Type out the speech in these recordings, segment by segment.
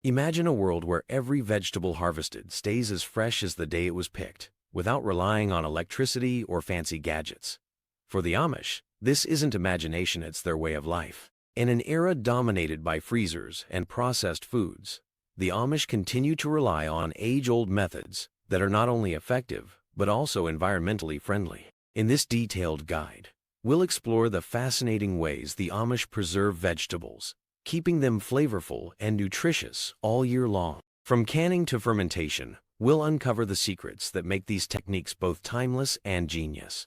Imagine a world where every vegetable harvested stays as fresh as the day it was picked, without relying on electricity or fancy gadgets. For the Amish, this isn't imagination, it's their way of life. In an era dominated by freezers and processed foods, the Amish continue to rely on age-old methods that are not only effective, but also environmentally friendly. In this detailed guide, we'll explore the fascinating ways the Amish preserve vegetables, keeping them flavorful and nutritious all year long. From canning to fermentation, we'll uncover the secrets that make these techniques both timeless and genius.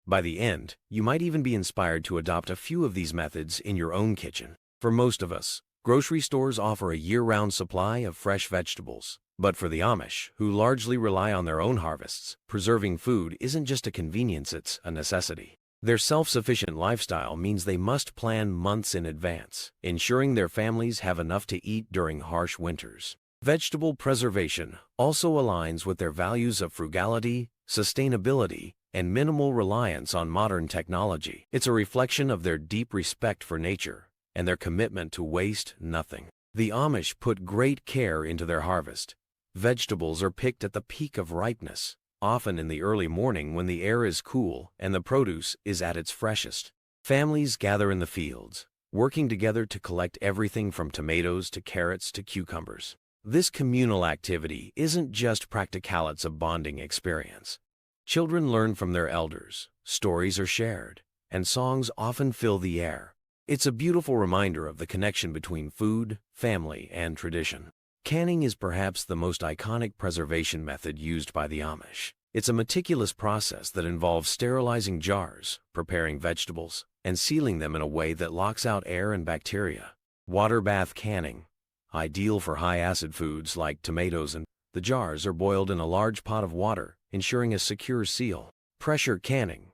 By the end, you might even be inspired to adopt a few of these methods in your own kitchen. For most of us, grocery stores offer a year-round supply of fresh vegetables. But for the Amish, who largely rely on their own harvests, preserving food isn't just a convenience, it's a necessity. Their self-sufficient lifestyle means they must plan months in advance, ensuring their families have enough to eat during harsh winters. Vegetable preservation also aligns with their values of frugality, sustainability, and minimal reliance on modern technology. It's a reflection of their deep respect for nature and their commitment to waste nothing. The Amish put great care into their harvest. Vegetables are picked at the peak of ripeness, often in the early morning when the air is cool and the produce is at its freshest. Families gather in the fields, working together to collect everything from tomatoes to carrots to cucumbers. This communal activity isn't just practical, it's a bonding experience. Children learn from their elders, stories are shared, and songs often fill the air. It's a beautiful reminder of the connection between food, family, and tradition. Canning is perhaps the most iconic preservation method used by the Amish. It's a meticulous process that involves sterilizing jars, preparing vegetables, and sealing them in a way that locks out air and bacteria. Water bath canning, ideal for high-acid foods like tomatoes, and the jars are boiled in a large pot of water, ensuring a secure seal. Pressure canning,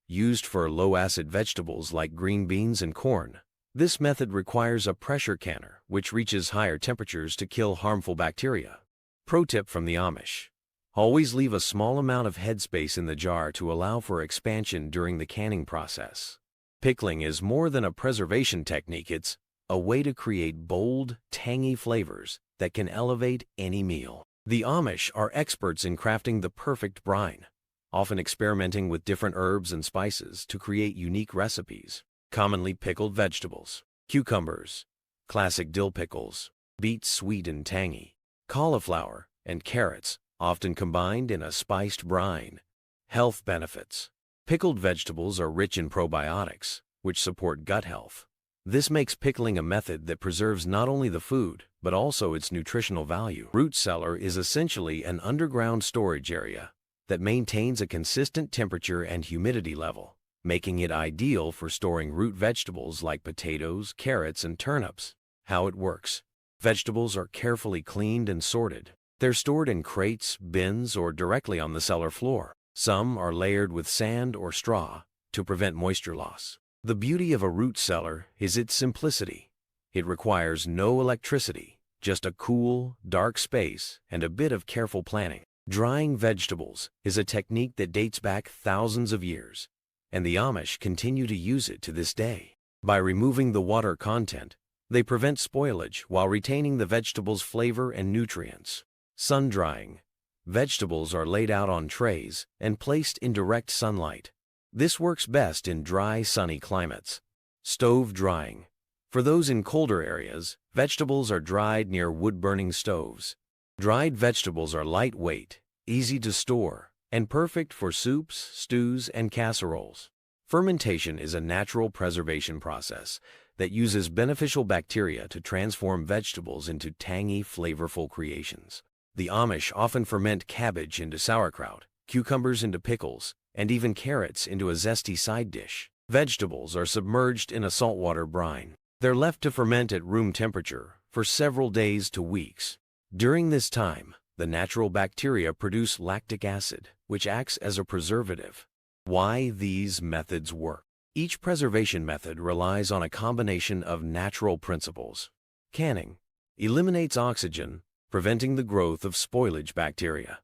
used for low-acid vegetables like green beans and corn. This method requires a pressure canner, which reaches higher temperatures to kill harmful bacteria. Pro tip from the Amish: always leave a small amount of headspace in the jar to allow for expansion during the canning process. Pickling is more than a preservation technique, it's a way to create bold, tangy flavors that can elevate any meal. The Amish are experts in crafting the perfect brine, often experimenting with different herbs and spices to create unique recipes. Commonly pickled vegetables: cucumbers, classic dill pickles, beets sweet and tangy, cauliflower, and carrots, often combined in a spiced brine. Health benefits: pickled vegetables are rich in probiotics, which support gut health. This makes pickling a method that preserves not only the food, but also its nutritional value. Root cellar is essentially an underground storage area that maintains a consistent temperature and humidity level, making it ideal for storing root vegetables like potatoes, carrots, and turnips. How it works: vegetables are carefully cleaned and sorted. They're stored in crates, bins, or directly on the cellar floor. Some are layered with sand or straw to prevent moisture loss. The beauty of a root cellar is its simplicity. It requires no electricity, just a cool, dark space and a bit of careful planning. Drying vegetables is a technique that dates back thousands of years, and the Amish continue to use it to this day. By removing the water content, they prevent spoilage while retaining the vegetable's flavor and nutrients. Sun drying: vegetables are laid out on trays and placed in direct sunlight. This works best in dry, sunny climates. Stove drying: for those in colder areas, vegetables are dried near wood-burning stoves. Dried vegetables are lightweight, easy to store, and perfect for soups, stews, and casseroles. Fermentation is a natural preservation process that uses beneficial bacteria to transform vegetables into tangy, flavorful creations. The Amish often ferment cabbage into sauerkraut, cucumbers into pickles, and even carrots into a zesty side dish. Vegetables are submerged in a saltwater brine. They're left to ferment at room temperature for several days to weeks. During this time, the natural bacteria produce lactic acid, which acts as a preservative. Why these methods work: each preservation method relies on a combination of natural principles. Canning eliminates oxygen, preventing the growth of spoilage bacteria.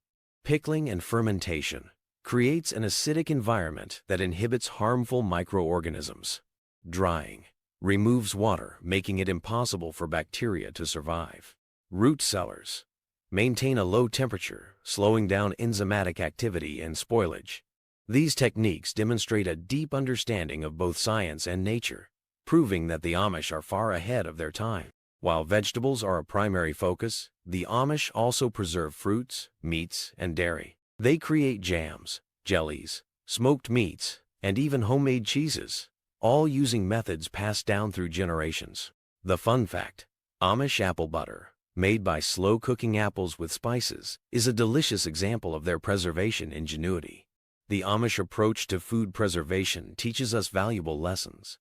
Pickling and fermentation creates an acidic environment that inhibits harmful microorganisms. Drying removes water, making it impossible for bacteria to survive. Root cellars maintain a low temperature, slowing down enzymatic activity and spoilage. These techniques demonstrate a deep understanding of both science and nature, proving that the Amish are far ahead of their time. While vegetables are a primary focus, the Amish also preserve fruits, meats, and dairy. They create jams, jellies, smoked meats, and even homemade cheeses, all using methods passed down through generations. The fun fact: Amish apple butter, made by slow-cooking apples with spices, is a delicious example of their preservation ingenuity. The Amish approach to food preservation teaches us valuable lessons.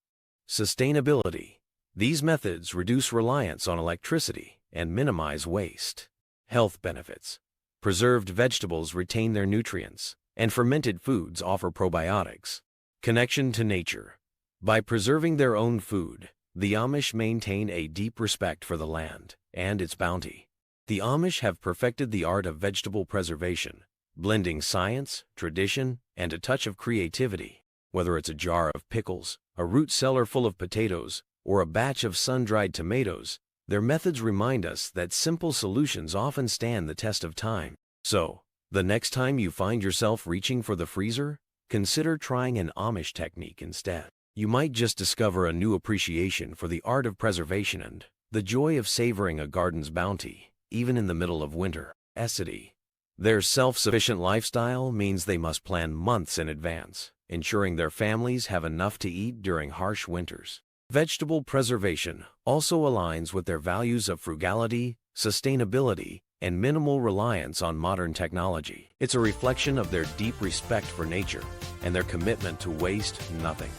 Sustainability. These methods reduce reliance on electricity and minimize waste. Health benefits. Preserved vegetables retain their nutrients, and fermented foods offer probiotics. Connection to nature. By preserving their own food, the Amish maintain a deep respect for the land and its bounty. The Amish have perfected the art of vegetable preservation, blending science, tradition, and a touch of creativity. Whether it's a jar of pickles, a root cellar full of potatoes, or a batch of sun-dried tomatoes, their methods remind us that simple solutions often stand the test of time. So, the next time you find yourself reaching for the freezer, consider trying an Amish technique instead. You might just discover a new appreciation for the art of preservation and the joy of savoring a garden's bounty, even in the middle of winter. Their self-sufficient lifestyle means they must plan months in advance, ensuring their families have enough to eat during harsh winters. Vegetable preservation also aligns with their values of frugality, sustainability, and minimal reliance on modern technology. It's a reflection of their deep respect for nature and their commitment to waste nothing.